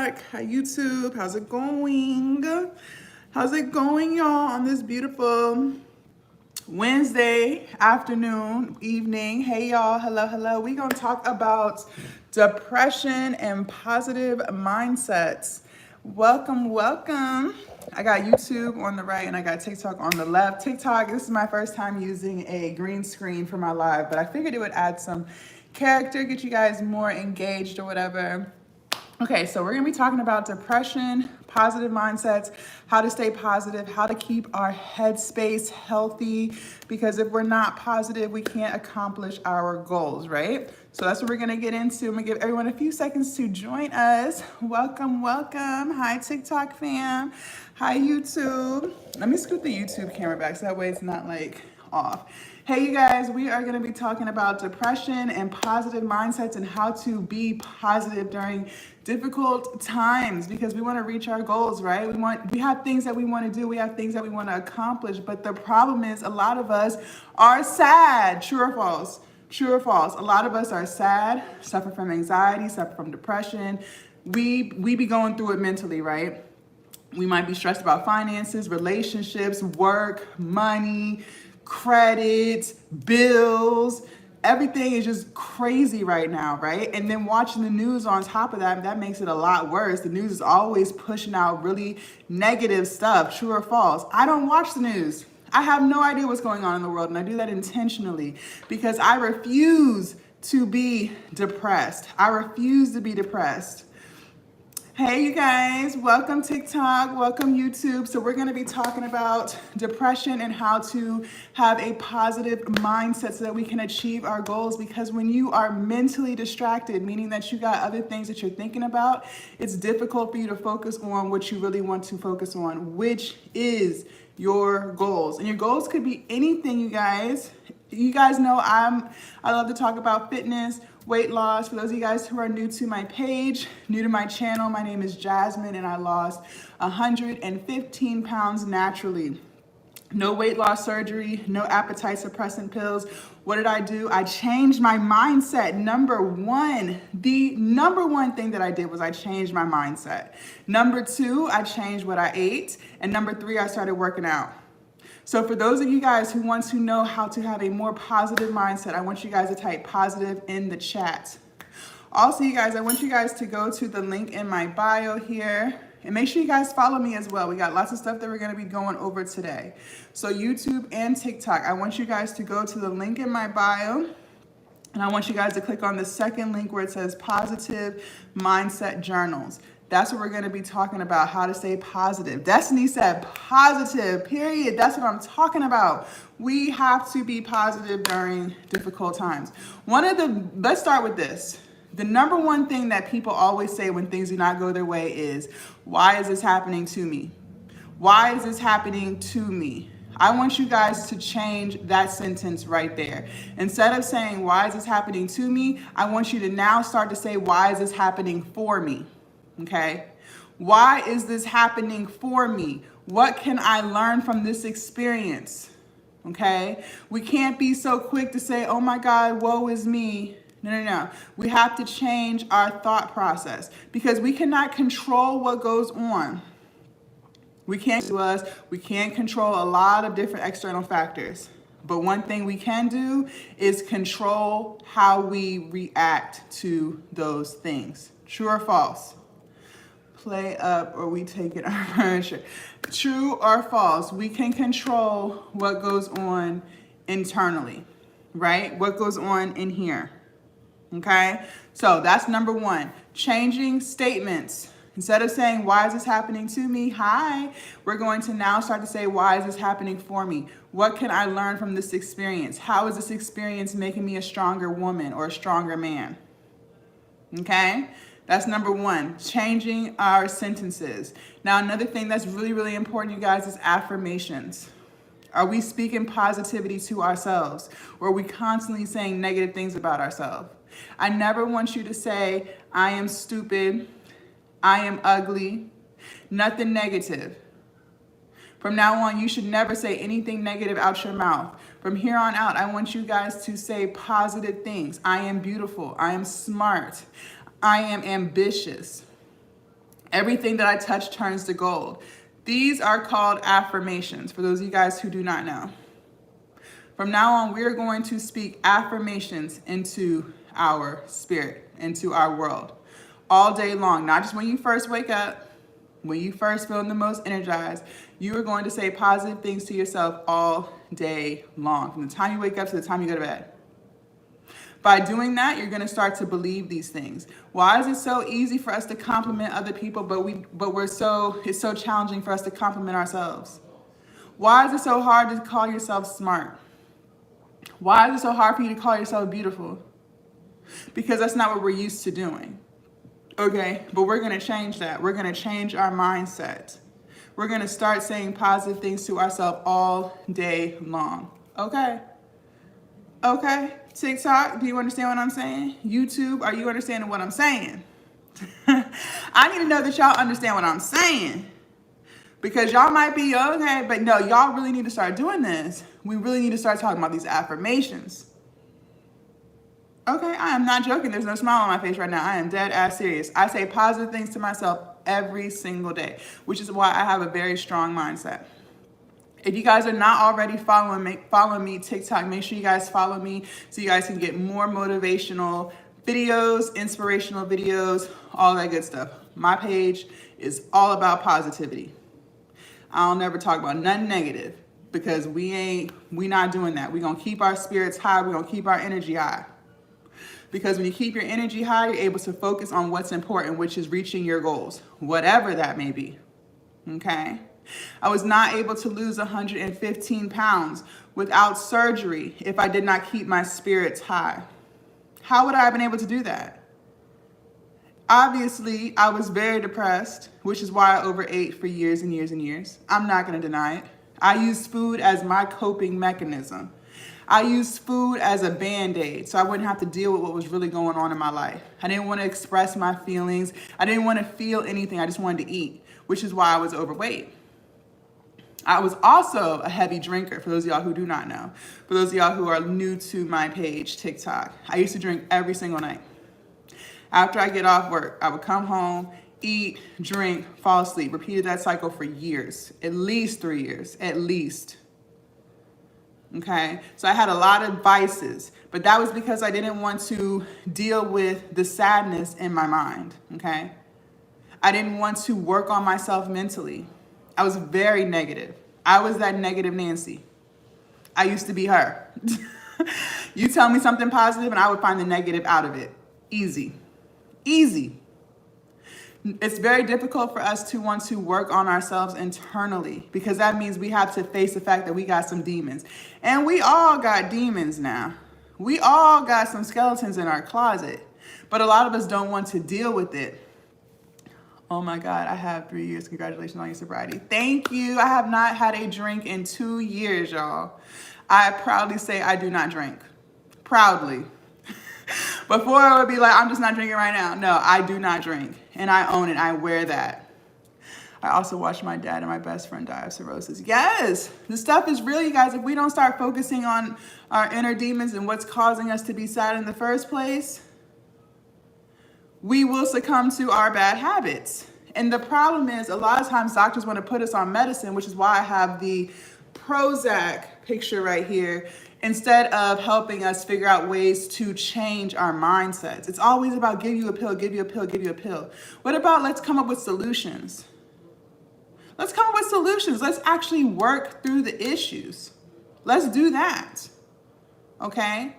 TikTok. Hi, YouTube. How's it going? How's it going, y'all, on this beautiful Wednesday afternoon, evening? Hey, y'all. Hello. We're going to talk about depression and positive mindsets. Welcome. I got YouTube on the right and I got TikTok on the left. TikTok, this is my first time using a green screen for my live, but I figured it would add some character, get you guys more engaged or whatever. Okay, so we're gonna be talking about depression, positive mindsets, how to stay positive, how to keep our headspace healthy, because if we're not positive, we can't accomplish our goals, right? So that's what we're gonna get into. I'm gonna give everyone a few seconds to join us. Welcome. Hi, TikTok fam. Hi, YouTube. Let me scoot the YouTube camera back so that way it's not like off. Hey, you guys, we are going to be talking about depression and positive mindsets and how to be positive during difficult times, because we want to reach our goals, right? We have things that we want to do. We have things that we want to accomplish. But the problem is a lot of us are sad. True or false? True or false? A lot of us are sad, suffer from anxiety, suffer from depression. We be going through it mentally, right? We might be stressed about finances, relationships, work, money, credit, bills. Everything is just crazy right now, right? And then watching the news on top of that, that makes it a lot worse. The news is always pushing out really negative stuff. True or false? I don't watch the news. I have no idea what's going on in the world, and I do that intentionally because I refuse to be depressed. I refuse to be depressed. Hey, you guys, welcome TikTok, welcome YouTube. So we're gonna be talking about depression and how to have a positive mindset so that we can achieve our goals, because when you are mentally distracted, meaning that you got other things that you're thinking about, it's difficult for you to focus on what you really want to focus on, which is your goals. And your goals could be anything, you guys. You guys know I love to talk about fitness, weight loss. For those of you guys who are new to my page, new to my channel, my name is Jasmine and I lost 115 pounds naturally. No weight loss surgery, no appetite suppressant pills. What did I do? I changed my mindset. The number one thing that I did was I changed my mindset. Number two, I changed what I ate. And number three, I started working out. So for those of you guys who want to know how to have a more positive mindset, I want you guys to type positive in the chat. Also, you guys, I want you guys to go to the link in my bio here and make sure you guys follow me as well. We got lots of stuff that we're going to be going over today. So YouTube and TikTok, I want you guys to go to the link in my bio. And I want you guys to click on the second link where it says positive mindset journals. That's what we're going to be talking about, how to stay positive. Destiny said positive, period. That's what I'm talking about. We have to be positive during difficult times. Let's start with this. The number one thing that people always say when things do not go their way is, why is this happening to me? Why is this happening to me? I want you guys to change that sentence right there. Instead of saying, why is this happening to me? I want you to now start to say, why is this happening for me? Okay? Why is this happening for me? What can I learn from this experience? Okay? We can't be so quick to say, oh my God, woe is me. No. We have to change our thought process because we cannot control what goes on. We can't control a lot of different external factors. But one thing we can do is control how we react to those things. True or false? Play up or we take it our furniture. True or false? We can control what goes on internally, right? What goes on in here. Okay? So that's number one. Changing statements. Instead of saying, why is this happening to me? Hi. We're going to now start to say, why is this happening for me? What can I learn from this experience? How is this experience making me a stronger woman or a stronger man? Okay? That's number one, changing our sentences. Now, another thing that's really, really important, you guys, is affirmations. Are we speaking positivity to ourselves? Or are we constantly saying negative things about ourselves? I never want you to say, I am stupid, I am ugly, nothing negative. From now on, you should never say anything negative out your mouth. From here on out, I want you guys to say positive things. I am beautiful, I am smart, I am ambitious. Everything that I touch turns to gold. These are called affirmations, for those of you guys who do not know. From now on, we're going to speak affirmations into our spirit, into our world, all day long. Not just when you first wake up, when you first feel the most energized, you are going to say positive things to yourself all day long, from the time you wake up to the time you go to bed. By doing that, you're going to start to believe these things. Why is it so easy for us to compliment other people, but it's so challenging for us to compliment ourselves? Why is it so hard to call yourself smart? Why is it so hard for you to call yourself beautiful? Because that's not what we're used to doing. Okay, but we're going to change that. We're going to change our mindset. We're going to start saying positive things to ourselves all day long. Okay? Okay? TikTok, do you understand what I'm saying? YouTube, are you understanding what I'm saying? I need to know that y'all understand what I'm saying. Because y'all might be okay, but no, y'all really need to start doing this. We really need to start talking about these affirmations. Okay, I am not joking. There's no smile on my face right now. I am dead ass serious. I say positive things to myself every single day, which is why I have a very strong mindset. If you guys are not already following me TikTok, make sure you guys follow me so you guys can get more motivational videos, inspirational videos, all that good stuff. My page is all about positivity. I'll never talk about nothing negative because we not doing that. We're going to keep our spirits high. We're going to keep our energy high. Because when you keep your energy high, you're able to focus on what's important, which is reaching your goals, whatever that may be. Okay? I was not able to lose 115 pounds without surgery if I did not keep my spirits high. How would I have been able to do that? Obviously, I was very depressed, which is why I overate for years and years and years. I'm not going to deny it. I used food as my coping mechanism. I used food as a Band-Aid so I wouldn't have to deal with what was really going on in my life. I didn't want to express my feelings. I didn't want to feel anything. I just wanted to eat, which is why I was overweight. I was also a heavy drinker, for those of y'all who do not know. For those of y'all who are new to my page, TikTok, I used to drink every single night. After I get off work, I would come home, eat, drink, fall asleep. Repeated that cycle for years, at least 3 years, at least. Okay, so I had a lot of vices, but that was because I didn't want to deal with the sadness in my mind. Okay, I didn't want to work on myself mentally. I was very negative. I was that negative Nancy. I used to be her. You tell me something positive and I would find the negative out of it. Easy. Easy. It's very difficult for us to want to work on ourselves internally because that means we have to face the fact that we got some demons. And we all got demons now. We all got some skeletons in our closet, but a lot of us don't want to deal with it. Oh my God, I have 3 years. Congratulations on your sobriety. Thank you. I have not had a drink in 2 years, y'all. I proudly say I do not drink. Proudly. Before I would be like, I'm just not drinking right now. No, I do not drink. And I own it. I wear that. I also watched my dad and my best friend die of cirrhosis. Yes, this stuff is real, you guys. If we don't start focusing on our inner demons and what's causing us to be sad in the first place, we will succumb to our bad habits. And the problem is a lot of times doctors want to put us on medicine, which is why I have the Prozac picture right here, instead of helping us figure out ways to change our mindsets. It's always about give you a pill, give you a pill, give you a pill. What about let's come up with solutions? Let's come up with solutions. Let's actually work through the issues. Let's do that. Okay?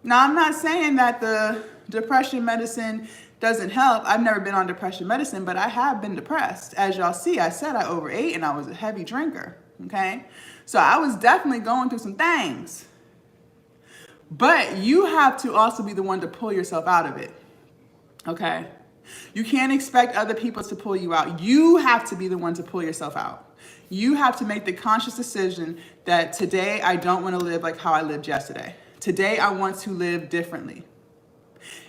Now, I'm not saying that the depression medicine doesn't help. I've never been on depression medicine, but I have been depressed. As y'all see, I said I overate and I was a heavy drinker. Okay? So I was definitely going through some things. But you have to also be the one to pull yourself out of it. Okay? You can't expect other people to pull you out. You have to be the one to pull yourself out. You have to make the conscious decision that today I don't want to live like how I lived yesterday. Today I want to live differently.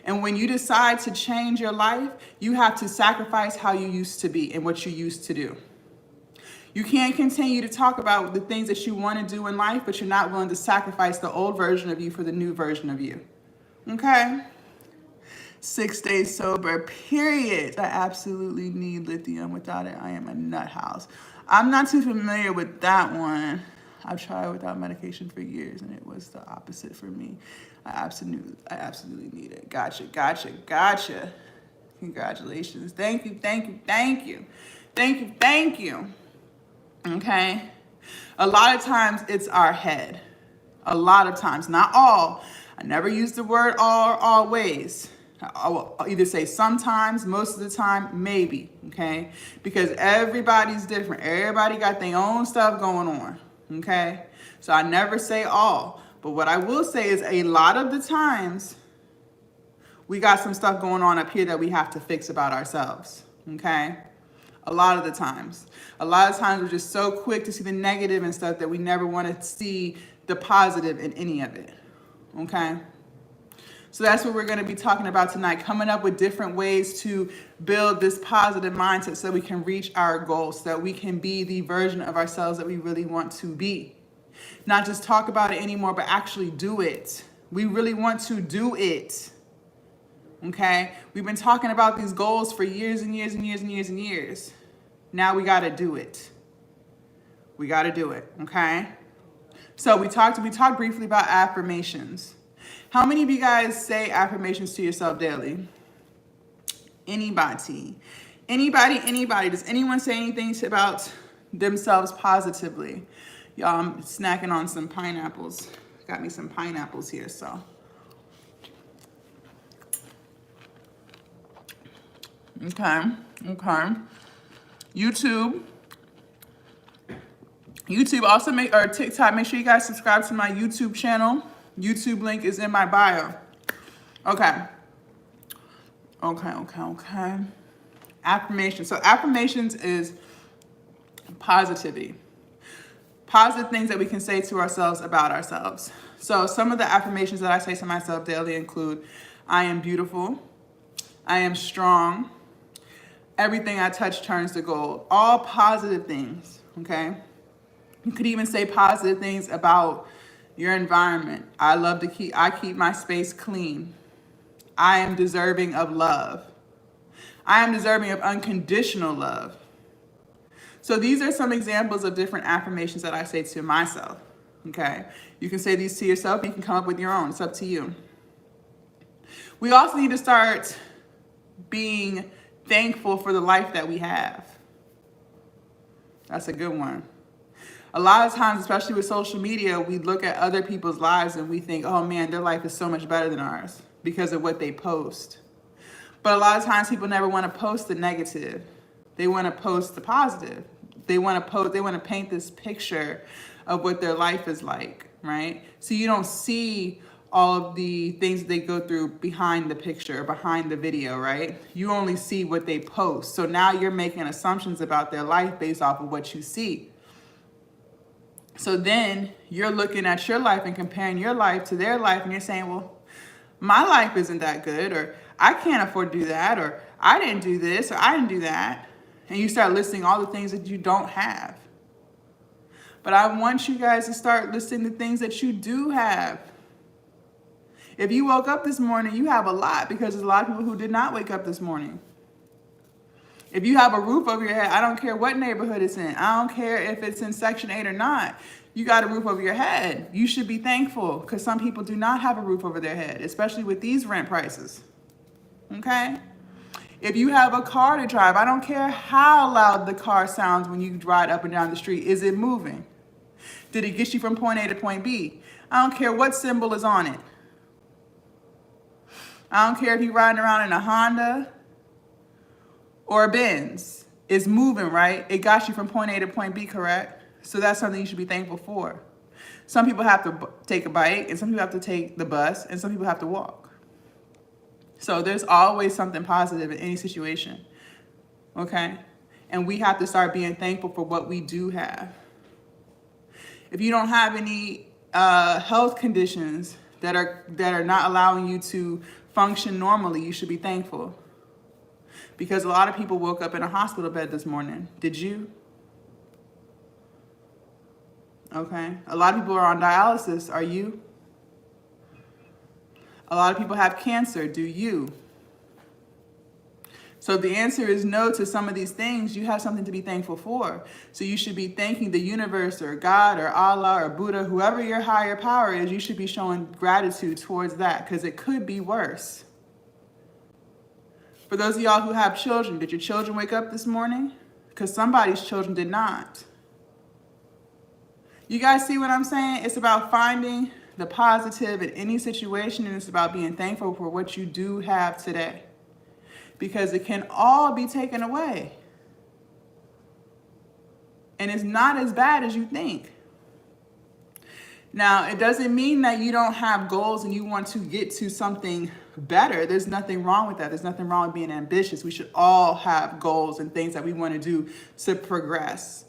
And when you decide to change your life, you have to sacrifice how you used to be and what you used to do. You can't continue to talk about the things that you want to do in life, but you're not willing to sacrifice the old version of you for the new version of you. Okay? 6 days sober, period. I absolutely need lithium. Without it, I am a nut house. I'm not too familiar with that one. I've tried without medication for years, and it was the opposite for me. I absolutely need it. Gotcha. Congratulations. Thank you. Okay? A lot of times it's our head. A lot of times, not all. I never use the word all or always. I'll either say sometimes, most of the time, maybe, okay? Because everybody's different. Everybody got their own stuff going on, okay? So I never say all. But what I will say is a lot of the times, we got some stuff going on up here that we have to fix about ourselves, okay? A lot of the times. A lot of times we're just so quick to see the negative and stuff that we never want to see the positive in any of it, okay? So that's what we're going to be talking about tonight, coming up with different ways to build this positive mindset so we can reach our goals, so that we can be the version of ourselves that we really want to be. Not just talk about it anymore, but actually do it. We really want to do it. Okay? We've been talking about these goals for years and years. Now we got to do it. We got to do it. Okay? So we talked briefly about affirmations. How many of you guys say affirmations to yourself daily? Anybody? Does anyone say anything about themselves positively? Y'all, I'm snacking on some pineapples. Got me some pineapples here, so. Okay. YouTube also or TikTok, make sure you guys subscribe to my YouTube channel. YouTube link is in my bio. Okay. Affirmations. So affirmations is positivity. Positive things that we can say to ourselves about ourselves. So some of the affirmations that I say to myself daily include, I am beautiful. I am strong. Everything I touch turns to gold. All positive things, okay? You could even say positive things about your environment. I keep my space clean. I am deserving of love. I am deserving of unconditional love. So these are some examples of different affirmations that I say to myself, okay? You can say these to yourself. You can come up with your own. It's up to you. We also need to start being thankful for the life that we have. That's a good one. A lot of times, especially with social media, we look at other people's lives and we think, oh man, their life is so much better than ours because of what they post. But a lot of times people never want to post the negative. They want to post the positive. They want to paint this picture of what their life is like, right? So you don't see all of the things that they go through behind the picture, behind the video, right? You only see what they post. So now you're making assumptions about their life based off of what you see. So then you're looking at your life and comparing your life to their life, and you're saying, well, my life isn't that good, or I can't afford to do that, or I didn't do this, or I didn't do that. And you start listing all the things that you don't have. But I want you guys to start listing the things that you do have. If you woke up this morning, you have a lot, because there's a lot of people who did not wake up this morning. If you have a roof over your head, I don't care what neighborhood it's in. I don't care if it's in Section 8 or not. You got a roof over your head. You should be thankful, because some people do not have a roof over their head, especially with these rent prices. Okay? If you have a car to drive, I don't care how loud the car sounds when you ride up and down the street. Is it moving? Did it get you from point A to point B? I don't care what symbol is on it. I don't care if you're riding around in a Honda or a Benz. It's moving, right? It got you from point A to point B, correct? So that's something you should be thankful for. Some people have to take a bike, and some people have to take the bus, and some people have to walk. So there's always something positive in any situation, okay? And we have to start being thankful for what we do have. If you don't have any health conditions that are not allowing you to function normally, you should be thankful. Because a lot of people woke up in a hospital bed this morning. Did you? Okay. A lot of people are on dialysis. Are you? A lot of people have cancer. Do you? So if the answer is no to some of these things, you have something to be thankful for. So you should be thanking the universe or God or Allah or Buddha, whoever your higher power is, you should be showing gratitude towards that because it could be worse. For those of y'all who have children, did your children wake up this morning? Because somebody's children did not. You guys see what I'm saying? It's about finding the positive in any situation, and it's about being thankful for what you do have today. Because it can all be taken away. And it's not as bad as you think. Now, it doesn't mean that you don't have goals and you want to get to something better. There's nothing wrong with that. There's nothing wrong with being ambitious. We should all have goals and things that we want to do to progress.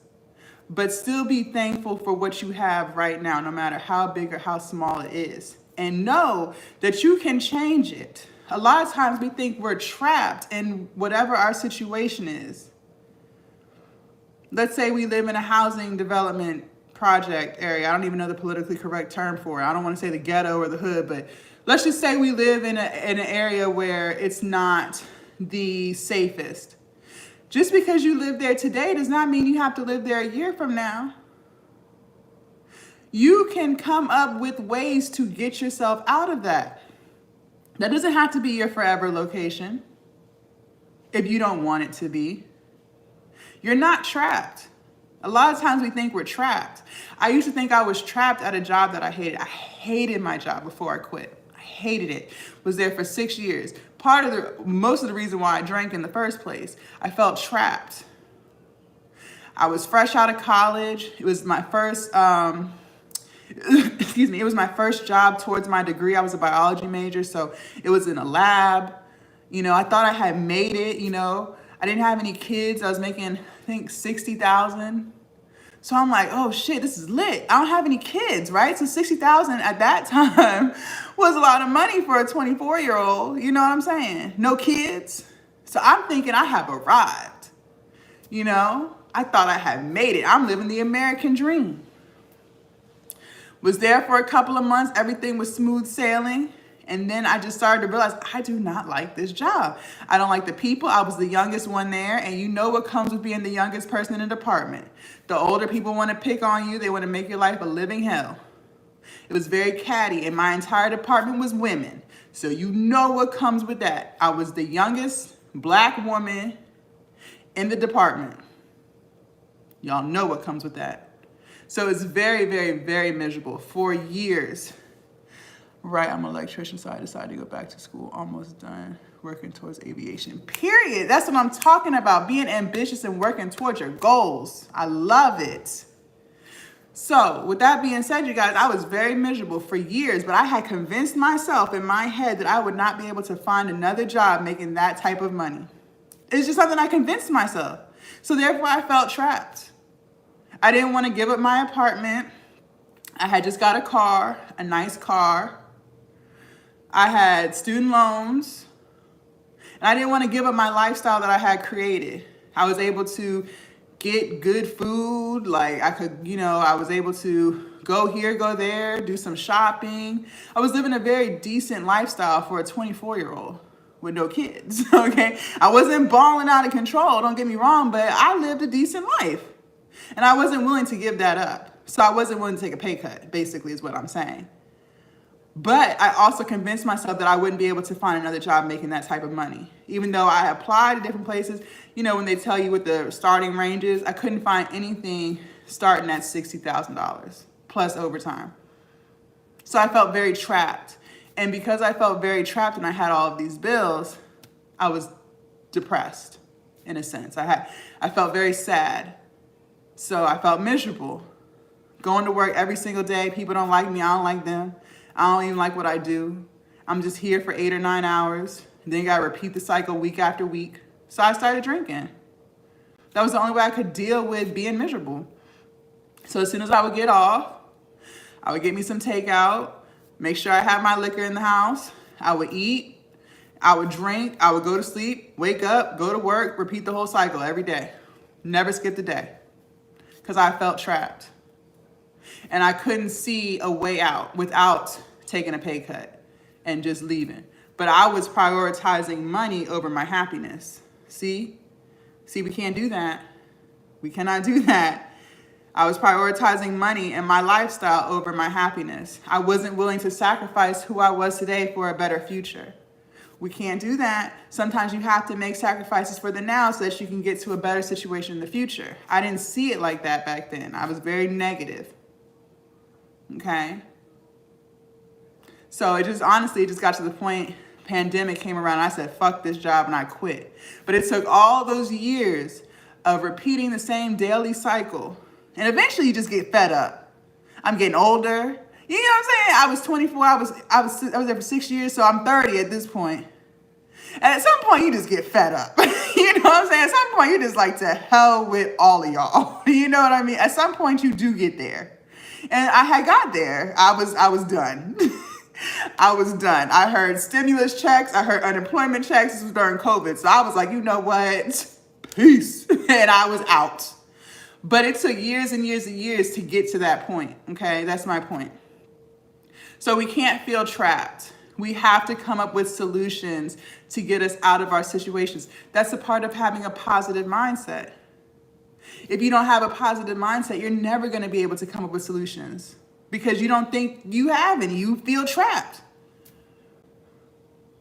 But still be thankful for what you have right now, no matter how big or how small it is. And know that you can change it. A lot of times we think we're trapped in whatever our situation is. Let's say we live in a housing development project area. I don't even know the politically correct term for it. I don't want to say the ghetto or the hood, but let's just say we live in an area where it's not the safest. Just because you live there today does not mean you have to live there a year from now. You can come up with ways to get yourself out of that. That doesn't have to be your forever location if you don't want it to be. You're not trapped. A lot of times we think we're trapped. I used to think I was trapped at a job that I hated. I hated my job before I quit. I hated it. Was there for 6 years. Most of the reason why I drank in the first place, I felt trapped. I was fresh out of college. It was my first it was my first job towards my degree. I was a biology major, so it was in a lab. I thought I had made it, I didn't have any kids. I was making, I think, $60,000. So I'm like, oh shit, this is lit. I don't have any kids, right? So $60,000 at that time was a lot of money for a 24-year-old. You know what I'm saying? No kids. So I'm thinking I have arrived. I thought I had made it. I'm living the American dream. Was there for a couple of months. Everything was smooth sailing. And then I just started to realize I do not like this job. I don't like the people. I was the youngest one there. And you know what comes with being the youngest person in the department. The older people want to pick on you. They want to make your life a living hell. It was very catty. And my entire department was women. So you know what comes with that. I was the youngest black woman in the department. Y'all know what comes with that. So it's very, very, very miserable for years. Right, I'm an electrician, so I decided to go back to school. Almost done working towards aviation. Period. That's what I'm talking about. Being ambitious and working towards your goals. I love it. So with that being said, you guys, I was very miserable for years, but I had convinced myself in my head that I would not be able to find another job making that type of money. It's just something I convinced myself. So therefore, I felt trapped. I didn't want to give up my apartment. I had just got a car, a nice car. I had student loans. And I didn't want to give up my lifestyle that I had created. I was able to get good food. Like I was able to go here, go there, do some shopping. I was living a very decent lifestyle for a 24-year-old with no kids, okay? I wasn't balling out of control, don't get me wrong, but I lived a decent life. And I wasn't willing to give that up. So I wasn't willing to take a pay cut, basically is what I'm saying. But I also convinced myself that I wouldn't be able to find another job making that type of money. Even though I applied to different places, when they tell you what the starting range is, I couldn't find anything starting at $60,000 plus overtime. So I felt very trapped. And because I felt very trapped and I had all of these bills, I was depressed in a sense. I felt very sad. So I felt miserable. Going to work every single day. People don't like me. I don't like them. I don't even like what I do. I'm just here for 8 or 9 hours. And then you gotta repeat the cycle week after week. So I started drinking. That was the only way I could deal with being miserable. So as soon as I would get off, I would get me some takeout, make sure I had my liquor in the house. I would eat, I would drink, I would go to sleep, wake up, go to work, repeat the whole cycle every day. Never skip a day. Because I felt trapped. And I couldn't see a way out without taking a pay cut and just leaving. But I was prioritizing money over my happiness. See, we can't do that. We cannot do that. I was prioritizing money and my lifestyle over my happiness. I wasn't willing to sacrifice who I was today for a better future. We can't do that. Sometimes you have to make sacrifices for the now so that you can get to a better situation in the future. I didn't see it like that back then. I was very negative. Okay? So it just got to the point, pandemic came around, and I said, fuck this job, and I quit. But it took all those years of repeating the same daily cycle. And eventually you just get fed up. I'm getting older. You know what I'm saying? I was 24, I was there for 6 years, so I'm 30 at this point. And at some point you just get fed up. You know what I'm saying? At some point you're just like, to hell with all of y'all. You know what I mean? At some point you do get there. And I had got there. I was done. I was done. I heard stimulus checks. I heard unemployment checks. This was during COVID. So I was like, you know what? Peace. And I was out. But it took years and years and years to get to that point. Okay, that's my point. So we can't feel trapped. We have to come up with solutions to get us out of our situations. That's a part of having a positive mindset. If you don't have a positive mindset, you're never going to be able to come up with solutions because you don't think you have any. You feel trapped.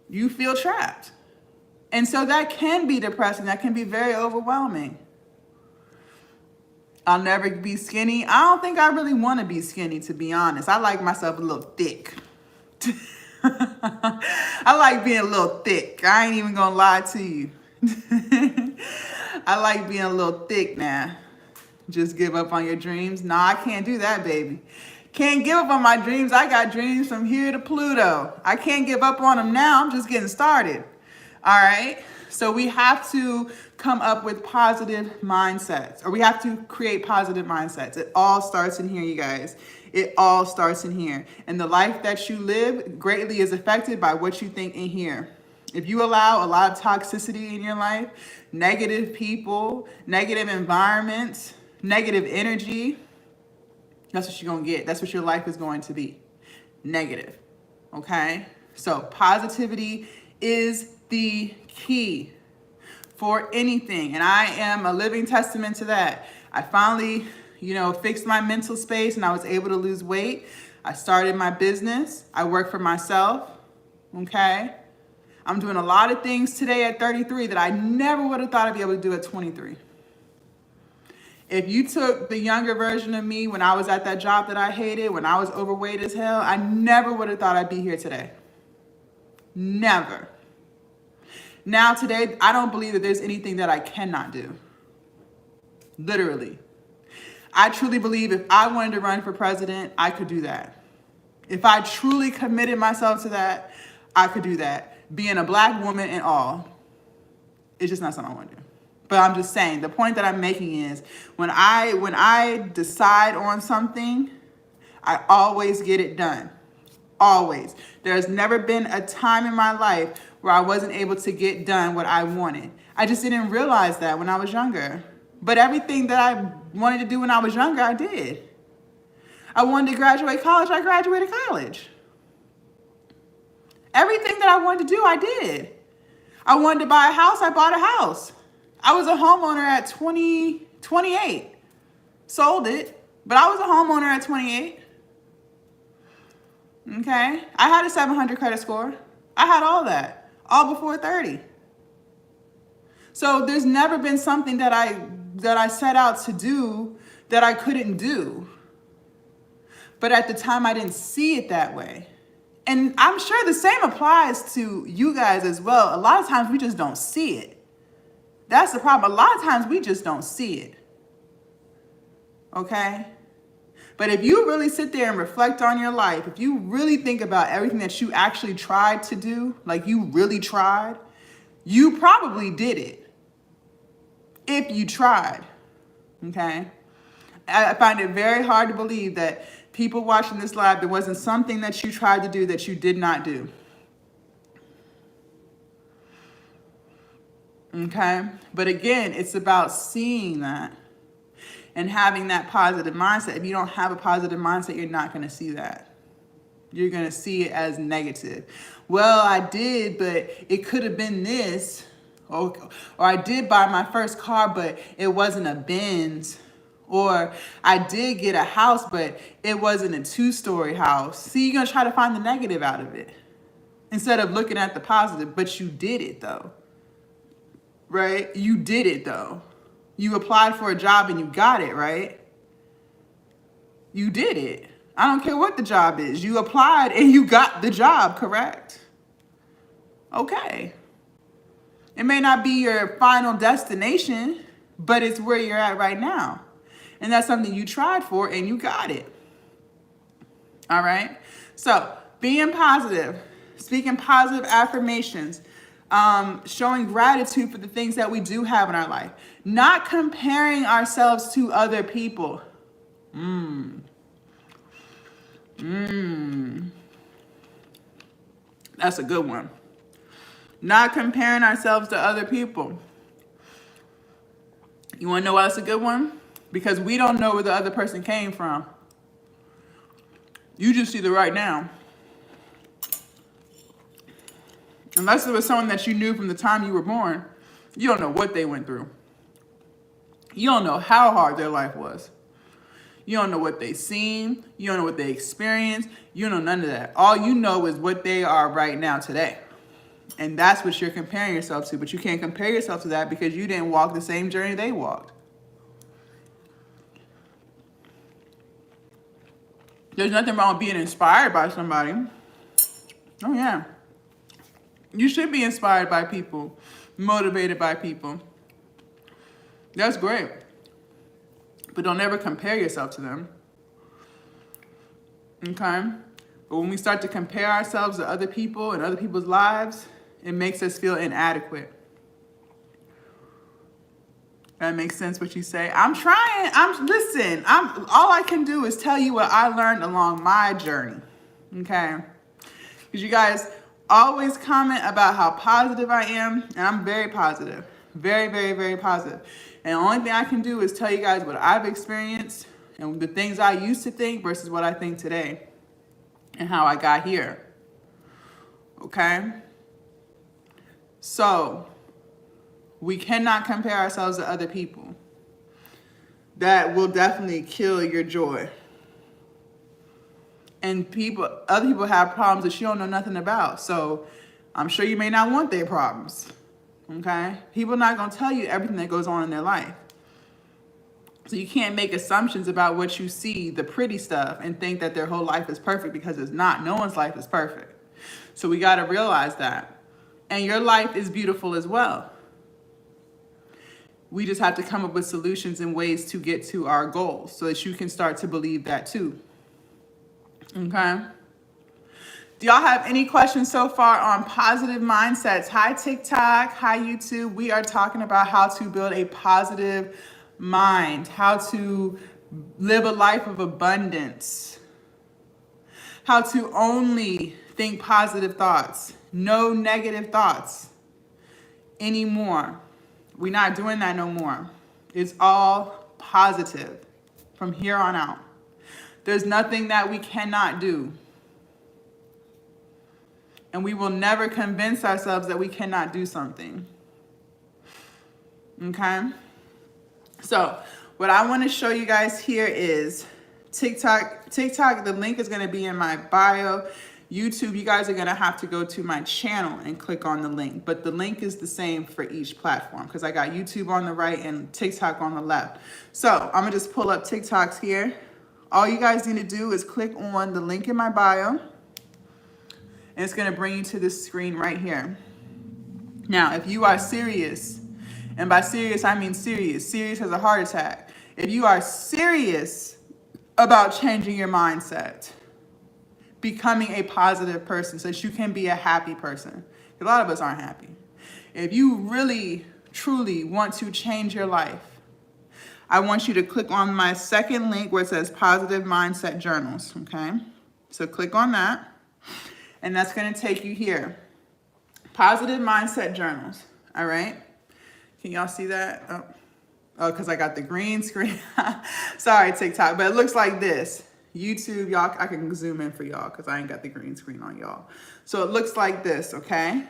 You feel trapped. And so that can be depressing. That can be very overwhelming. I'll never be skinny. I don't think I really want to be skinny, to be honest. I like myself a little thick. I like being a little thick. I ain't even gonna lie to you. I like being a little thick now. Just give up on your dreams? Nah, I can't do that, baby. Can't give up on my dreams. I got dreams from here to Pluto. I can't give up on them now. I'm just getting started. All right? So we have to come up with positive mindsets, or we have to create positive mindsets. It all starts in here, you guys. It all starts in here. And the life that you live greatly is affected by what you think in here. If you allow a lot of toxicity in your life, negative people, negative environments, negative energy, that's what you're going to get. That's what your life is going to be. Negative. Okay? So positivity is the key for anything. And I am a living testament to that. I finally, fixed my mental space and I was able to lose weight. I started my business. I work for myself. Okay? I'm doing a lot of things today at 33 that I never would have thought I'd be able to do at 23. If you took the younger version of me when I was at that job that I hated, when I was overweight as hell, I never would have thought I'd be here today. Never. Now today, I don't believe that there's anything that I cannot do. Literally. I truly believe if I wanted to run for president, I could do that. If I truly committed myself to that, I could do that. Being a black woman and all. It's just not something I want to do. But I'm just saying, the point that I'm making is when I decide on something, I always get it done. Always. There's never been a time in my life where I wasn't able to get done what I wanted. I just didn't realize that when I was younger. But everything that I wanted to do when I was younger, I did. I wanted to graduate college, I graduated college. Everything that I wanted to do, I did. I wanted to buy a house, I bought a house. I was a homeowner at 28. Sold it, but I was a homeowner at 28. Okay? I had a 700 credit score. I had all that, all before 30. So there's never been something that I set out to do that I couldn't do. But at the time, I didn't see it that way. And I'm sure the same applies to you guys as well. A lot of times we just don't see it. That's the problem. A lot of times we just don't see it. Okay? But if you really sit there and reflect on your life, if you really think about everything that you actually tried to do, like you really tried, you probably did it. If you tried. Okay? I find it very hard to believe that people watching this live, there wasn't something that you tried to do that you did not do. Okay? But again, it's about seeing that and having that positive mindset. If you don't have a positive mindset, you're not going to see that. You're going to see it as negative. Well, I did, but it could have been this, Or I did buy my first car, but it wasn't a Benz. Or I did get a house, but it wasn't a 2-story house. See, you're going to try to find the negative out of it instead of looking at the positive. But you did it, though. Right? You did it, though. You applied for a job and you got it, right? You did it. I don't care what the job is. You applied and you got the job, correct? Okay. It may not be your final destination, but it's where you're at right now. And that's something you tried for and you got it. All right? So, being positive, speaking positive affirmations, showing gratitude for the things that we do have in our life, not comparing ourselves to other people. That's a good one. Not comparing ourselves to other people. You want to know why that's a good one? Because we don't know where the other person came from. You just see the right now. Unless it was someone that you knew from the time you were born, you don't know what they went through. You don't know how hard their life was. You don't know what they seen. You don't know what they experienced. You don't know none of that. All you know is what they are right now today. And that's what you're comparing yourself to. But you can't compare yourself to that because you didn't walk the same journey they walked. There's nothing wrong with being inspired by somebody. Oh, yeah. You should be inspired by people, motivated by people. That's great. But don't ever compare yourself to them. Okay? But when we start to compare ourselves to other people and other people's lives, it makes us feel inadequate. That makes sense what you say. I'm trying. Listen, all I can do is tell you what I learned along my journey. Okay? Because you guys always comment about how positive I am, and I'm very positive. Very, very, very positive. And the only thing I can do is tell you guys what I've experienced and the things I used to think versus what I think today and how I got here. Okay? So, we cannot compare ourselves to other people. That will definitely kill your joy. And other people have problems that you don't know nothing about. So, I'm sure you may not want their problems. Okay? People are not going to tell you everything that goes on in their life. So you can't make assumptions about what you see, the pretty stuff, and think that their whole life is perfect because it's not. No one's life is perfect. So we got to realize that. And your life is beautiful as well. We just have to come up with solutions and ways to get to our goals so that you can start to believe that too. Okay? Do y'all have any questions so far on positive mindsets? Hi, TikTok. Hi, YouTube. We are talking about how to build a positive mind, how to live a life of abundance, how to only think positive thoughts, no negative thoughts anymore. We're not doing that no more. It's all positive from here on out. There's nothing that we cannot do. And we will never convince ourselves that we cannot do something. Okay? So, what I want to show you guys here is TikTok. The link is going to be in my bio. YouTube, you guys are going to have to go to my channel and click on the link. But the link is the same for each platform because I got YouTube on the right and TikTok on the left. So, I'm going to just pull up TikToks here. All you guys need to do is click on the link in my bio. And it's going to bring you to this screen right here. Now, if you are serious, and by serious, I mean serious. Serious as a heart attack. If you are serious about changing your mindset, becoming a positive person so that you can be a happy person. A lot of us aren't happy. If you really, truly want to change your life, I want you to click on my second link where it says Positive Mindset Journals, okay? So click on that. And that's going to take you here. Positive Mindset Journals. All right. Can y'all see that? Oh, because I got the green screen. Sorry, TikTok. But it looks like this. YouTube, y'all, I can zoom in for y'all because I ain't got the green screen on y'all. So it looks like this, okay?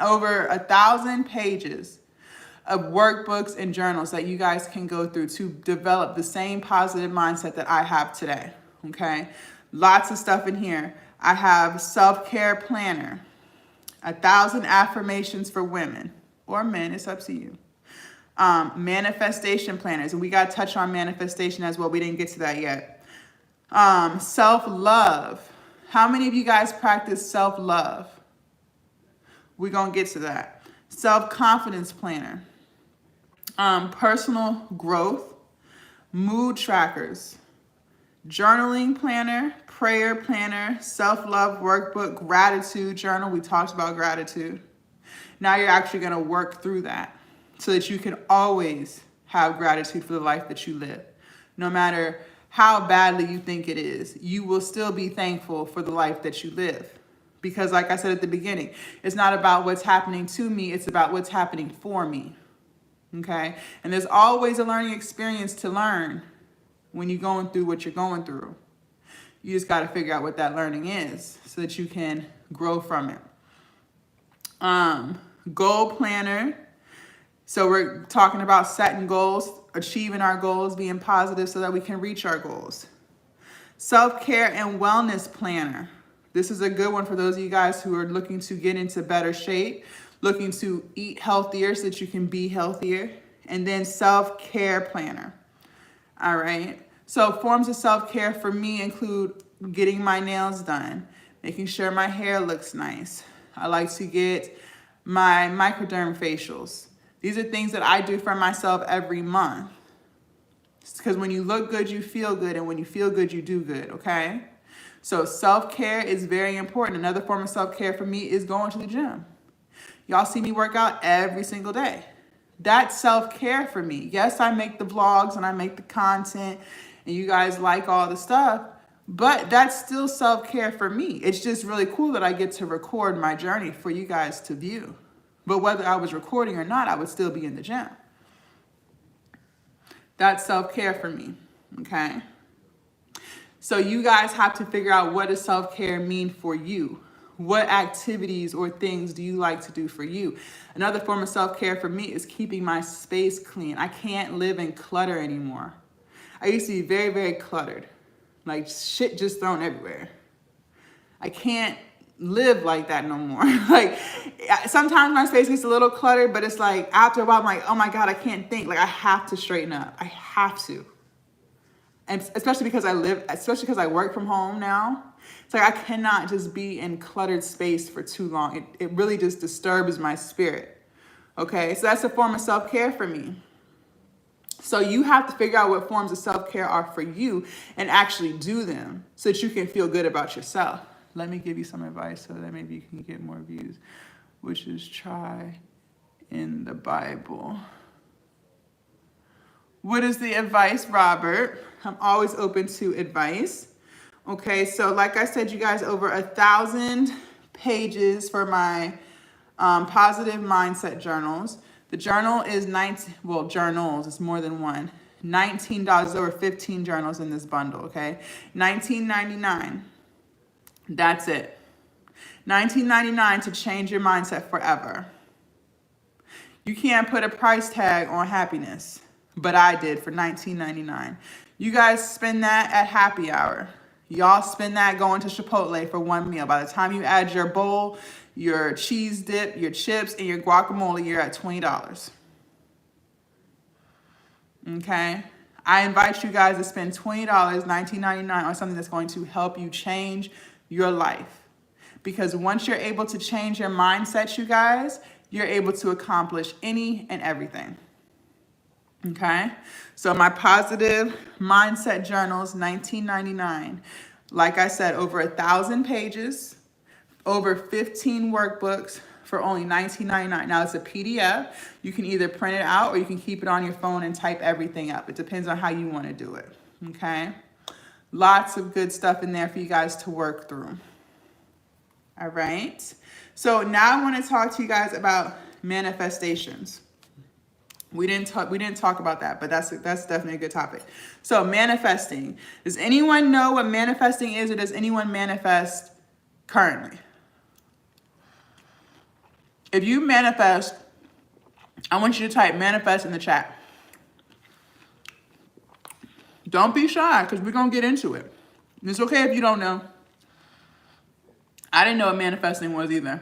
Over 1,000 pages of workbooks and journals that you guys can go through to develop the same positive mindset that I have today, okay? Lots of stuff in here. I have self-care planner, 1,000 affirmations for women or men, it's up to you. Manifestation planners, and we got to touch on manifestation as well. We didn't get to that yet. Self-love. How many of you guys practice self-love? We're going to get to that. Self-confidence planner. Personal growth. Mood trackers. Journaling planner. Prayer planner. Self-love workbook. Gratitude journal. We talked about gratitude. Now you're actually going to work through that so that you can always have gratitude for the life that you live. No matter how badly you think it is, you will still be thankful for the life that you live. Because like I said at the beginning, it's not about what's happening to me, it's about what's happening for me. Okay? And there's always a learning experience to learn when you're going through what you're going through. You just got to figure out what that learning is so that you can grow from it. Goal planner. So we're talking about setting goals, achieving our goals, being positive so that we can reach our goals. Self-care and wellness planner. This is a good one for those of you guys who are looking to get into better shape, looking to eat healthier so that you can be healthier. And then self-care planner. All right. So forms of self-care for me include getting my nails done, making sure my hair looks nice. I like to get my microderm facials. These are things that I do for myself every month. Because when you look good, you feel good. And when you feel good, you do good, okay? So self-care is very important. Another form of self-care for me is going to the gym. Y'all see me work out every single day. That's self-care for me. Yes, I make the vlogs and I make the content and you guys like all the stuff, but that's still self-care for me. It's just really cool that I get to record my journey for you guys to view. But whether I was recording or not, I would still be in the gym. That's self-care for me, okay? So you guys have to figure out, what does self-care mean for you? What activities or things do you like to do for you? Another form of self-care for me is keeping my space clean. I can't live in clutter anymore. I used to be very, very cluttered. Like shit just thrown everywhere. I can't live like that no more. Like sometimes my space gets a little cluttered, but it's like after a while I'm like, oh my God, I can't think. Like I have to straighten up. I have to. And especially because I work from home now. It's like I cannot just be in cluttered space for too long. It really just disturbs my spirit. Okay, so that's a form of self-care for me. So you have to figure out what forms of self-care are for you and actually do them so that you can feel good about yourself. Let me give you some advice so that maybe you can get more views, which is try in the Bible. What is the advice, Robert? I'm always open to advice. Okay, so like I said, you guys, over 1,000 pages for my positive mindset journals. The journal is journals, it's more than one. $19, over 15 journals in this bundle, okay? $19.99. That's it. $19.99 to change your mindset forever. You can't put a price tag on happiness, but I did for $19.99. You guys spend that at happy hour. Y'all spend that going to Chipotle for one meal. By the time you add your bowl, your cheese dip, your chips, and your guacamole, you're at $20. Okay? I invite you guys to spend $20, $19.99 on something that's going to help you change your life. Because once you're able to change your mindset, you guys, you're able to accomplish any and everything. Okay? So my positive mindset journals, $19.99. Like I said, over 1,000 pages, over 15 workbooks for only $19.99. Now it's a PDF. You can either print it out or you can keep it on your phone and type everything up. It depends on how you want to do it. Okay? Lots of good stuff in there for you guys to work through. All right? So now I want to talk to you guys about manifestations. We didn't talk about that, but that's definitely a good topic. So manifesting. Does anyone know what manifesting is, or does anyone manifest currently? If you manifest, I want you to type manifest in the chat. Don't be shy, because we're going to get into it. It's okay if you don't know. I didn't know what manifesting was either.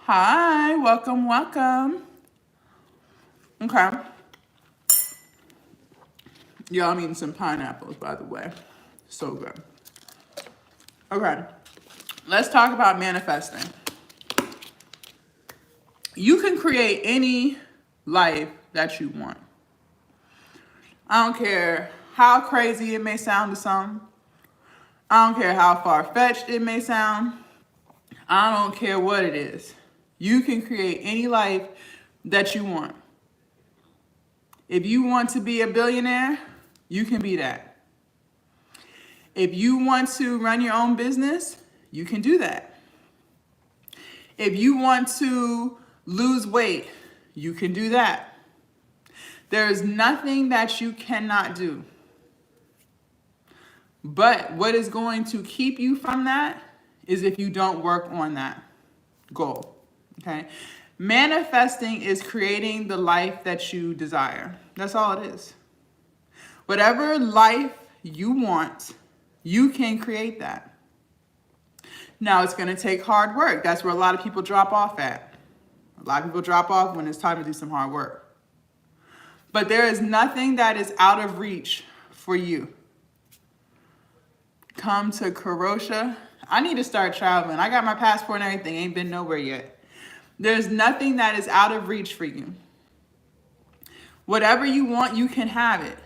Hi, welcome, welcome. Okay. Y'all, I'm eating some pineapples, by the way. So good. Okay. Let's talk about manifesting. You can create any life that you want. I don't care how crazy it may sound to some. I don't care how far-fetched it may sound. I don't care what it is. You can create any life that you want. If you want to be a billionaire, you can be that. If you want to run your own business, you can do that. If you want to lose weight, you can do that. There is nothing that you cannot do. But what is going to keep you from that is if you don't work on that goal, okay? Manifesting is creating the life that you desire. That's all it is. Whatever life you want, you can create that. Now, it's going to take hard work. That's where a lot of people drop off at. A lot of people drop off when it's time to do some hard work. But there is nothing that is out of reach for you. Come to Croatia. I need to start traveling. I got my passport and everything. Ain't been nowhere yet. There's nothing that is out of reach for you. Whatever you want, you can have it.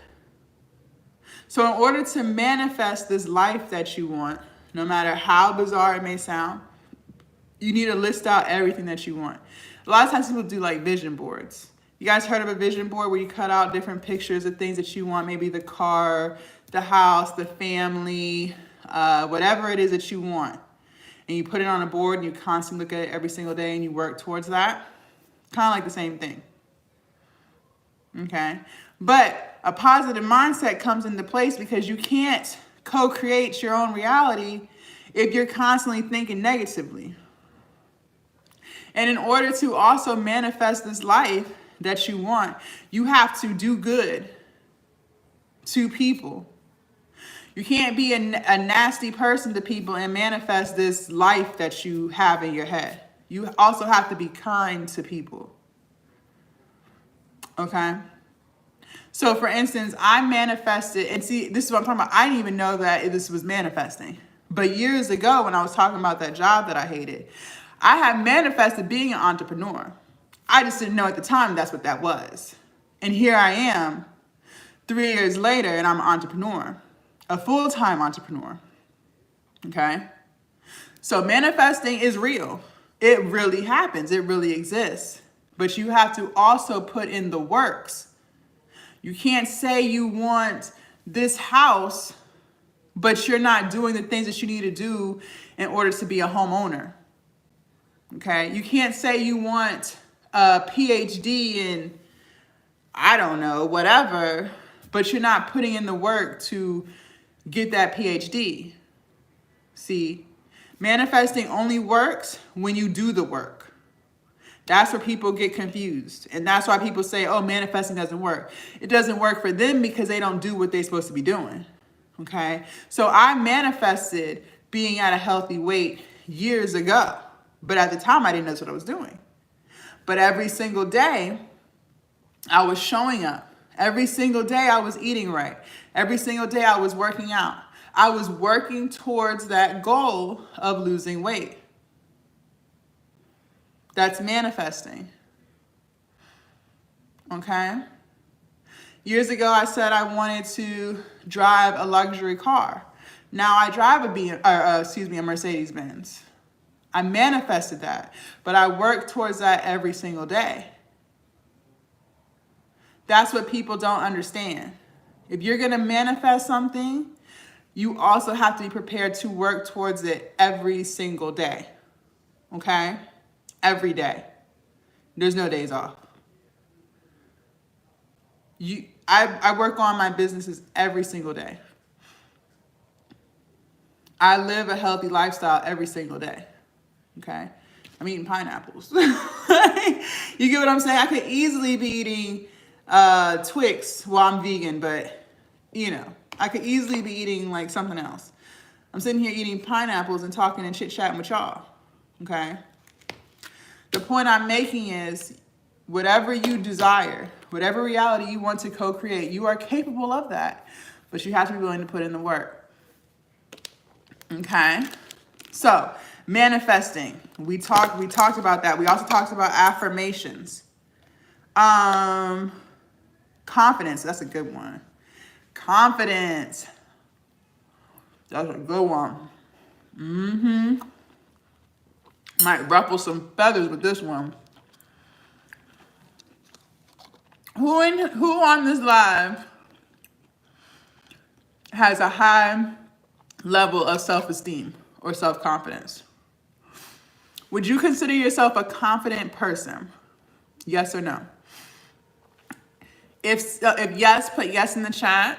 So in order to manifest this life that you want, no matter how bizarre it may sound, you need to list out everything that you want. A lot of times people do like vision boards. You guys heard of a vision board where you cut out different pictures of things that you want, maybe the car, the house, the family, whatever it is that you want. And you put it on a board and you constantly look at it every single day and you work towards that. Kind of like the same thing. Okay? But a positive mindset comes into place because you can't co-create your own reality if you're constantly thinking negatively. And in order to also manifest this life that you want, you have to do good to people. You can't be a nasty person to people and manifest this life that you have in your head. You also have to be kind to people. Okay? So for instance, I manifested, and see, this is what I'm talking about. I didn't even know that this was manifesting. But years ago, when I was talking about that job that I hated, I had manifested being an entrepreneur. I just didn't know at the time that's what that was. And here I am, 3 years later, and I'm an entrepreneur, a full-time entrepreneur. Okay? So manifesting is real. It really happens. It really exists. But you have to also put in the works. You can't say you want this house, but you're not doing the things that you need to do in order to be a homeowner. Okay? You can't say you want a PhD in, I don't know, whatever, but you're not putting in the work to get that PhD. See, manifesting only works when you do the work. That's where people get confused. And that's why people say, oh, manifesting doesn't work. It doesn't work for them because they don't do what they're supposed to be doing. Okay? So I manifested being at a healthy weight years ago. But at the time, I didn't know that's what I was doing. But every single day, I was showing up. Every single day, I was eating right. Every single day, I was working out. I was working towards that goal of losing weight. That's manifesting. Okay? Years ago, I said I wanted to drive a luxury car. Now I drive a Mercedes-Benz. I manifested that, but I work towards that every single day. That's what people don't understand. If you're going to manifest something, you also have to be prepared to work towards it every single day. Okay? Every day. There's no days off. I work on my businesses every single day. I live a healthy lifestyle every single day. okay? I'm eating pineapples. You get what I'm saying? I could easily be eating Twix while I'm vegan, but you know, I could easily be eating like something else. I'm sitting here eating pineapples and talking and chit-chatting with y'all, okay? The point I'm making is whatever you desire, whatever reality you want to co-create, you are capable of that, but you have to be willing to put in the work, okay? So, manifesting, we talked about that. We also talked about affirmations. Confidence, that's a good one. Confidence, that's a good one. Might ruffle some feathers with this one. Who on this live has a high level of self-esteem or self-confidence? Would you consider yourself a confident person? Yes or no? If yes, put yes in the chat.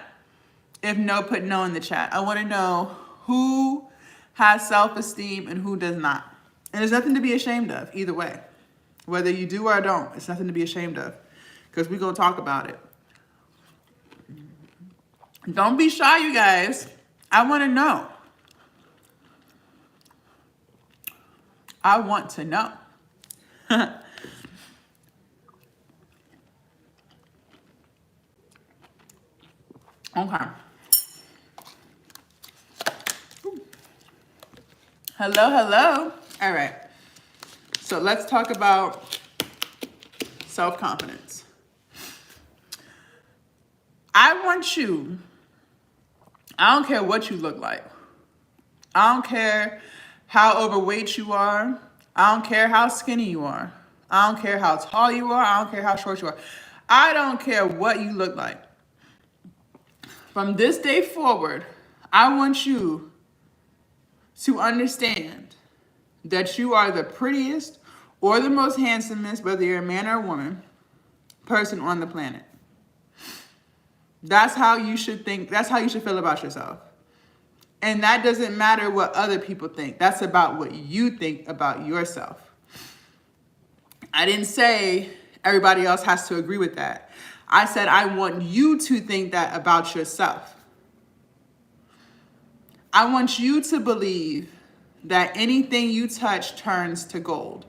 If no, put no in the chat. I want to know who has self-esteem and who does not. And there's nothing to be ashamed of either way. Whether you do or don't, it's nothing to be ashamed of, because we're going to talk about it. Don't be shy, you guys. I want to know. I want to know. Okay. Hello, hello. All right. So let's talk about self-confidence. I don't care what you look like. I don't care how overweight you are. I don't care how skinny you are. I don't care how tall you are. I don't care how short you are. I don't care what you look like. From this day forward, I want you to understand that you are the prettiest or the most handsomest, whether you're a man or a woman, person on the planet. That's how you should think. That's how you should feel about yourself. And that doesn't matter what other people think. That's about what you think about yourself. I didn't say everybody else has to agree with that. I said I want you to think that about yourself. I want you to believe that anything you touch turns to gold.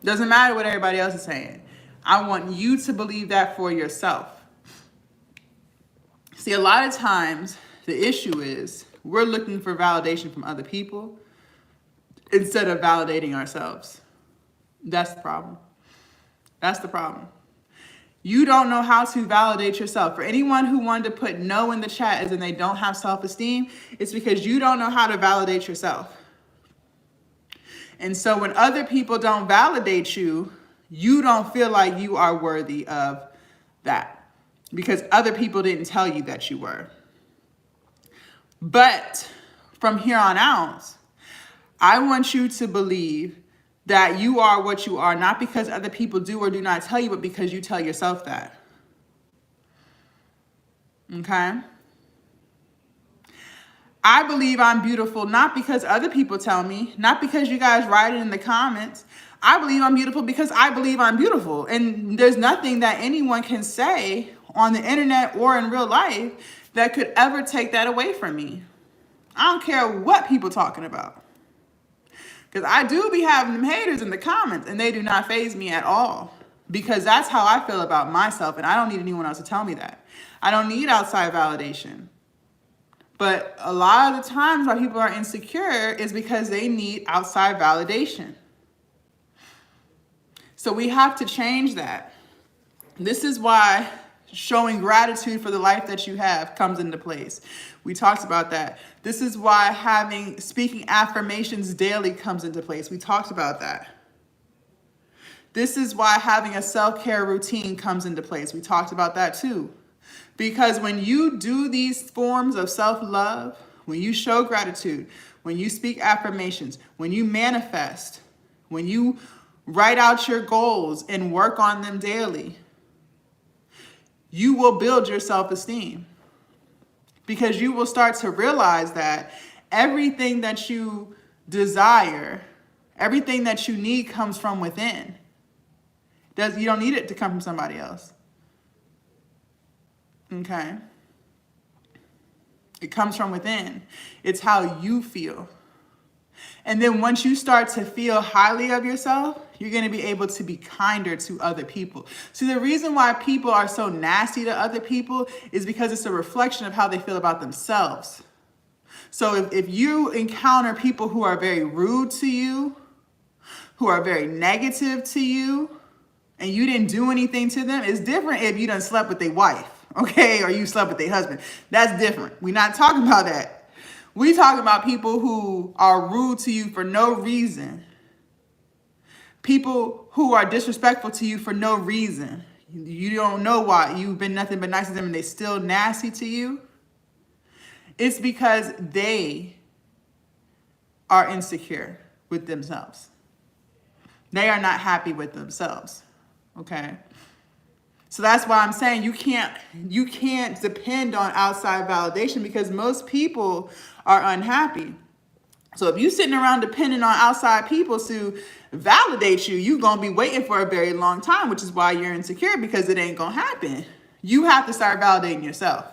Doesn't matter what everybody else is saying. I want you to believe that for yourself. See, a lot of times the issue is we're looking for validation from other people instead of validating ourselves. That's the problem. That's the problem. You don't know how to validate yourself. For anyone who wanted to put no in the chat as in they don't have self-esteem, it's because you don't know how to validate yourself. And so when other people don't validate you, you don't feel like you are worthy of that because other people didn't tell you that you were. But from here on out, I want you to believe that you are what you are, not because other people do or do not tell you, but because you tell yourself that. Okay? I believe I'm beautiful, not because other people tell me, not because you guys write it in the comments. I believe I'm beautiful because I believe I'm beautiful. And there's nothing that anyone can say on the internet or in real life that could ever take that away from me. I don't care what people talking about. Because I do be having them haters in the comments and they do not faze me at all. Because that's how I feel about myself and I don't need anyone else to tell me that. I don't need outside validation. But a lot of the times why people are insecure is because they need outside validation. So we have to change that. This is why showing gratitude for the life that you have comes into place. We talked about that. This is why speaking affirmations daily comes into place. We talked about that. This is why having a self-care routine comes into place. We talked about that too. Because when you do these forms of self-love, when you show gratitude, when you speak affirmations, when you manifest, when you write out your goals and work on them daily, you will build your self-esteem. Because you will start to realize that everything that you desire Everything that you need comes from within. You don't need it to come from somebody else. Okay? It comes from within. It's how you feel. And then once you start to feel highly of yourself, you're going to be able to be kinder to other people. See, the reason why people are so nasty to other people is because it's a reflection of how they feel about themselves. So if you encounter people who are very rude to you, who are very negative to you, and you didn't do anything to them, it's different if you done slept with their wife, okay? Or you slept with their husband. That's different. We're not talking about that. We talking about people who are rude to you for no reason. People who are disrespectful to you for no reason. You don't know why. You've been nothing but nice to them and they still nasty to you. It's because they are insecure with themselves. They are not happy with themselves. Okay? So that's why I'm saying you can't depend on outside validation, because most people are unhappy. So if you're sitting around depending on outside people to validate you, you're going to be waiting for a very long time, which is why you're insecure, because it ain't going to happen. You have to start validating yourself.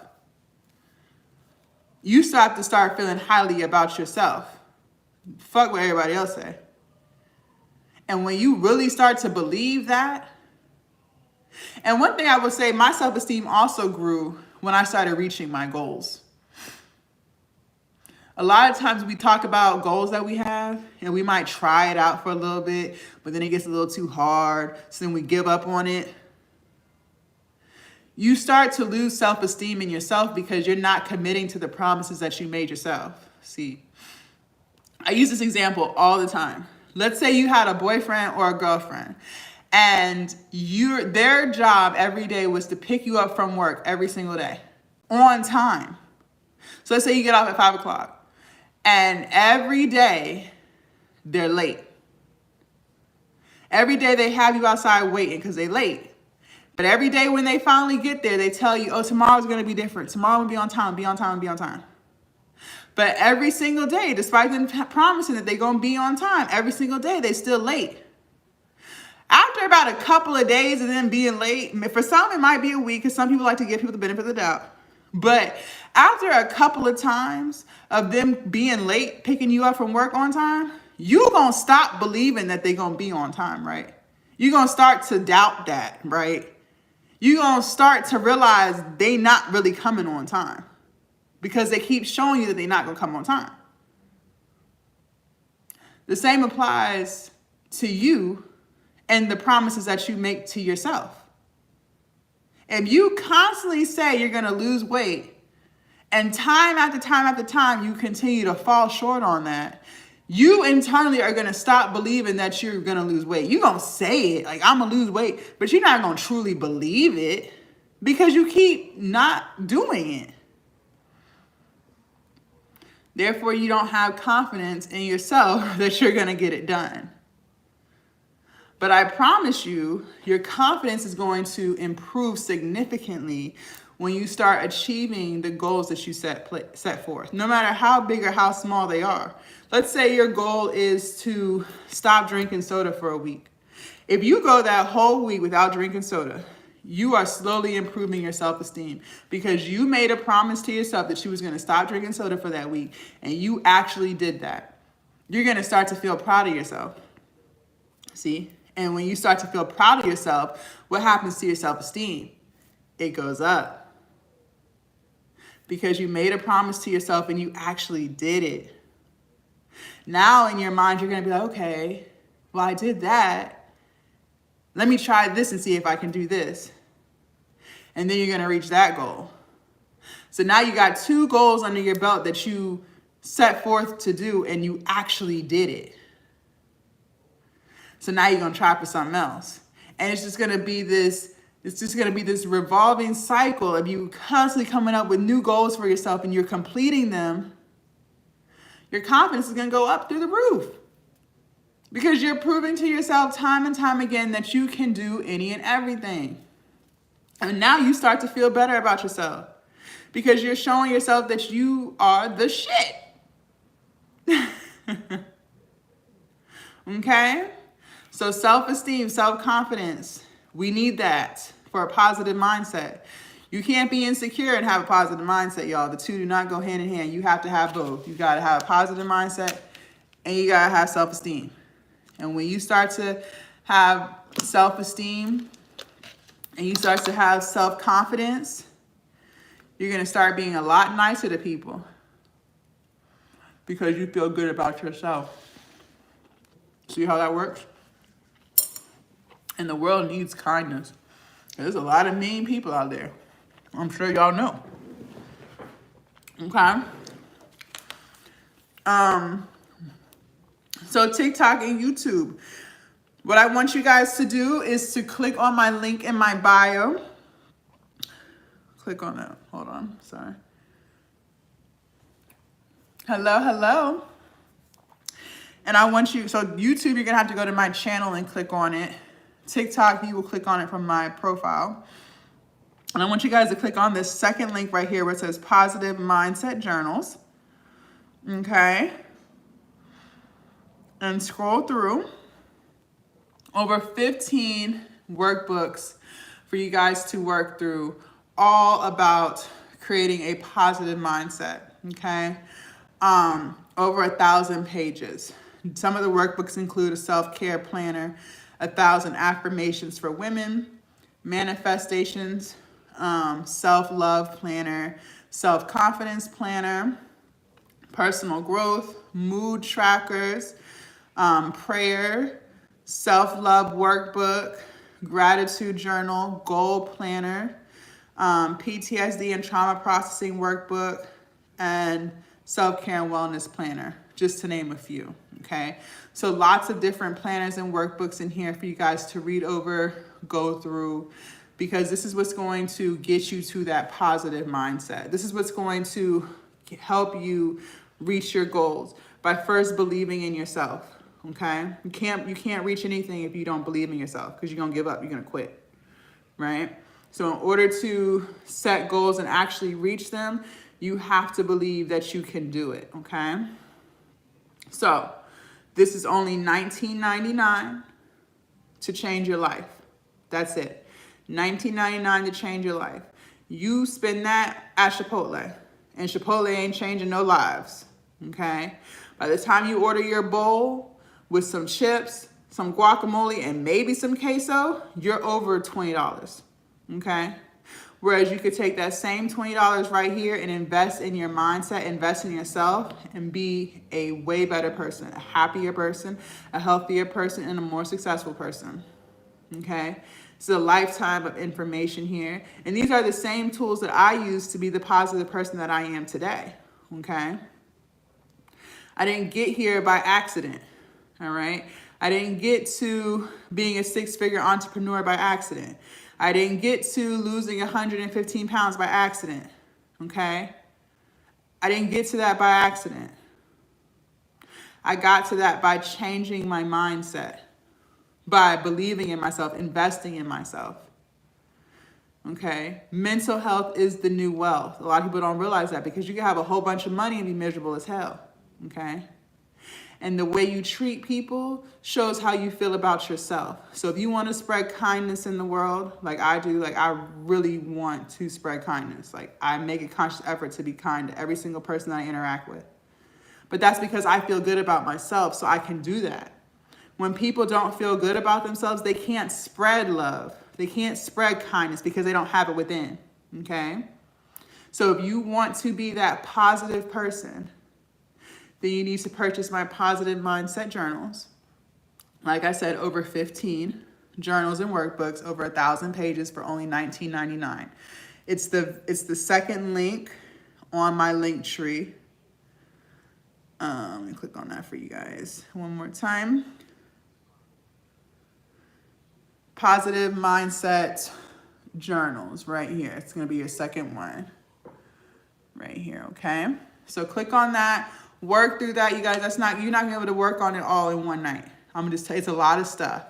You have to start feeling highly about yourself. Fuck what everybody else say. And when you really start to believe that, and one thing I would say, my self-esteem also grew when I started reaching my goals. A lot of times we talk about goals that we have and we might try it out for a little bit, but then it gets a little too hard, so then we give up on it. You start to lose self-esteem in yourself because you're not committing to the promises that you made yourself. See, I use this example all the time. Let's say you had a boyfriend or a girlfriend, and their job every day was to pick you up from work every single day on time. So let's say you get off at 5 o'clock. And every day, they're late. Every day they have you outside waiting because they're late. But every day when they finally get there, they tell you, oh, tomorrow's going to be different. Tomorrow will be on time, be on time, be on time. But every single day, despite them promising that they're going to be on time, every single day, they're still late. After about a couple of days of them being late, for some it might be a week, because some people like to give people the benefit of the doubt. But after a couple of times of them being late, picking you up from work on time, you're going to stop believing that they're going to be on time, right? You're going to start to doubt that, right? You're going to start to realize they not really coming on time because they keep showing you that they're not going to come on time. The same applies to you and the promises that you make to yourself. If you constantly say you're going to lose weight, and time after time after time you continue to fall short on that, you internally are going to stop believing that you're going to lose weight. You're going to say it, like, I'm going to lose weight, but you're not going to truly believe it because you keep not doing it. Therefore, you don't have confidence in yourself that you're going to get it done. But I promise you, your confidence is going to improve significantly when you start achieving the goals that you set forth, no matter how big or how small they are. Let's say your goal is to stop drinking soda for a week. If you go that whole week without drinking soda, you are slowly improving your self-esteem because you made a promise to yourself that you was going to stop drinking soda for that week, and you actually did that. You're going to start to feel proud of yourself. See? And when you start to feel proud of yourself, what happens to your self-esteem? It goes up. Because you made a promise to yourself and you actually did it. Now in your mind, you're going to be like, okay, well, I did that. Let me try this and see if I can do this. And then you're going to reach that goal. So now you got 2 goals under your belt that you set forth to do and you actually did it. So now you're going to try for something else. And it's just going to be this revolving cycle of you constantly coming up with new goals for yourself and you're completing them. Your confidence is going to go up through the roof because you're proving to yourself time and time again that you can do any and everything. And now you start to feel better about yourself because you're showing yourself that you are the shit. Okay? So self-esteem, self-confidence, we need that for a positive mindset. You can't be insecure and have a positive mindset, y'all. The two do not go hand in hand. You have to have both. You got to have a positive mindset and you got to have self-esteem. And when you start to have self-esteem and you start to have self-confidence, you're going to start being a lot nicer to people because you feel good about yourself. See how that works? And the world needs kindness. There's a lot of mean people out there. I'm sure y'all know. Okay? So TikTok and YouTube. What I want you guys to do is to click on my link in my bio. Click on that. Hold on. Sorry. Hello, hello. And I want you, so YouTube, you're going to have to go to my channel and click on it. TikTok, you will click on it from my profile. And I want you guys to click on this second link right here where it says Positive Mindset Journals. Okay. And scroll through. Over 15 workbooks for you guys to work through, all about creating a positive mindset. Okay. Over 1,000 pages. Some of the workbooks include a self-care planner, 1,000 affirmations for women, manifestations, self-love planner, self-confidence planner, personal growth, mood trackers, prayer, self-love workbook, gratitude journal, goal planner, PTSD and trauma processing workbook, and self-care and wellness planner, just to name a few, okay? So lots of different planners and workbooks in here for you guys to read over, go through, because this is what's going to get you to that positive mindset. This is what's going to help you reach your goals by first believing in yourself, okay? You can't reach anything if you don't believe in yourself, because you're gonna give up, you're gonna quit, right? So in order to set goals and actually reach them, you have to believe that you can do it, okay? So this is only $19.99 to change your life. That's it. $19.99 to change your life. You spend that at Chipotle, and Chipotle ain't changing no lives, okay? By the time you order your bowl with some chips, some guacamole, and maybe some queso, you're over $20, okay? Whereas you could take that same $20 right here and invest in your mindset, invest in yourself, and be a way better person, a happier person, a healthier person, and a more successful person, okay? It's a lifetime of information here. And these are the same tools that I use to be the positive person that I am today, okay? I didn't get here by accident, all right? I didn't get to being a six-figure entrepreneur by accident. I didn't get to losing 115 pounds by accident, okay? I didn't get to that by accident. I got to that by changing my mindset, by believing in myself, investing in myself, okay? Mental health is the new wealth. A lot of people don't realize that because you can have a whole bunch of money and be miserable as hell, okay? And the way you treat people shows how you feel about yourself. So if you want to spread kindness in the world, like I do, like I really want to spread kindness. Like I make a conscious effort to be kind to every single person that I interact with. But that's because I feel good about myself, so I can do that. When people don't feel good about themselves, they can't spread love. They can't spread kindness because they don't have it within, okay? So if you want to be that positive person, then you need to purchase my Positive Mindset Journals. Like I said, over 15 journals and workbooks, over 1,000 pages for only $19.99. It's the second link on my link tree. Let me click on that for you guys one more time. Positive Mindset Journals right here. It's going to be your second one right here, okay? So click on that. Work through that, you guys. You're not gonna be able to work on it all in one night. I'm gonna just tell you, it's a lot of stuff.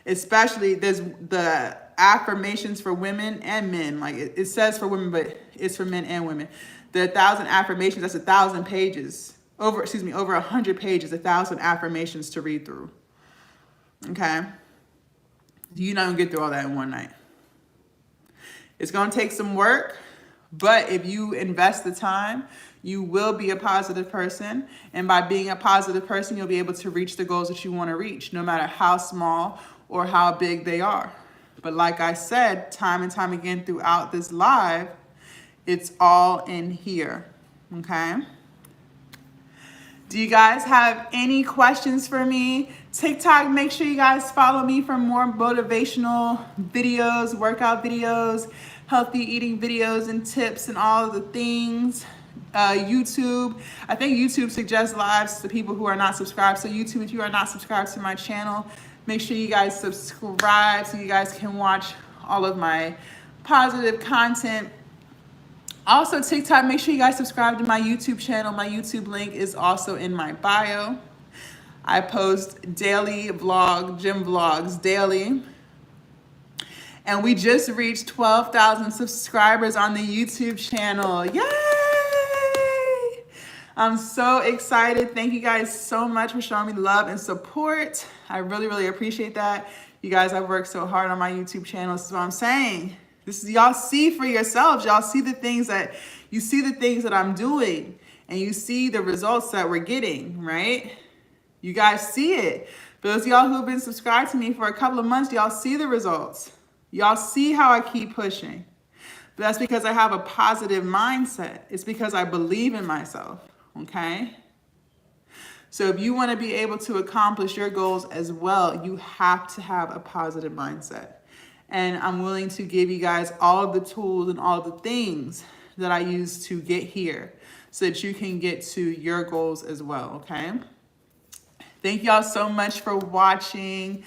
Especially there's the affirmations for women and men. Like it says for women, but it's for men and women. The 1,000 affirmations, that's 1,000 pages over 100 pages, 1,000 affirmations to read through. Okay? You're not gonna get through all that in one night. It's gonna take some work, but if you invest the time, you will be a positive person. And by being a positive person, you'll be able to reach the goals that you wanna reach, no matter how small or how big they are. But like I said, time and time again throughout this live, it's all in here, okay? Do you guys have any questions for me? TikTok, make sure you guys follow me for more motivational videos, workout videos, healthy eating videos and tips and all of the things. YouTube, I think YouTube suggests lives to people who are not subscribed. So YouTube, if you are not subscribed to my channel, make sure you guys subscribe so you guys can watch all of my positive content. Also TikTok, make sure you guys subscribe to my YouTube channel. My YouTube link is also in my bio. I post daily gym vlogs daily. And we just reached 12,000 subscribers on the YouTube channel. Yay! I'm so excited. Thank you guys so much for showing me love and support. I really, really appreciate that. You guys have worked so hard on my YouTube channel. This is what I'm saying. This is, y'all see for yourselves. Y'all see the things that, I'm doing, and you see the results that we're getting, right? You guys see it. For those of y'all who've been subscribed to me for a couple of months, y'all see the results. Y'all see how I keep pushing. But that's because I have a positive mindset. It's because I believe in myself, okay? So if you want to be able to accomplish your goals as well, you have to have a positive mindset. And I'm willing to give you guys all of the tools and all of the things that I use to get here so that you can get to your goals as well, okay? Thank y'all so much for watching.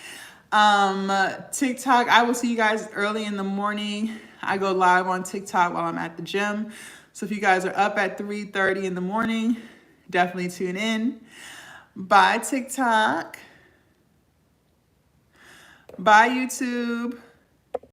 TikTok, I will see you guys early in the morning. I go live on TikTok while I'm at the gym. So if you guys are up at 3:30 in the morning, definitely tune in. Bye, TikTok. Bye, YouTube.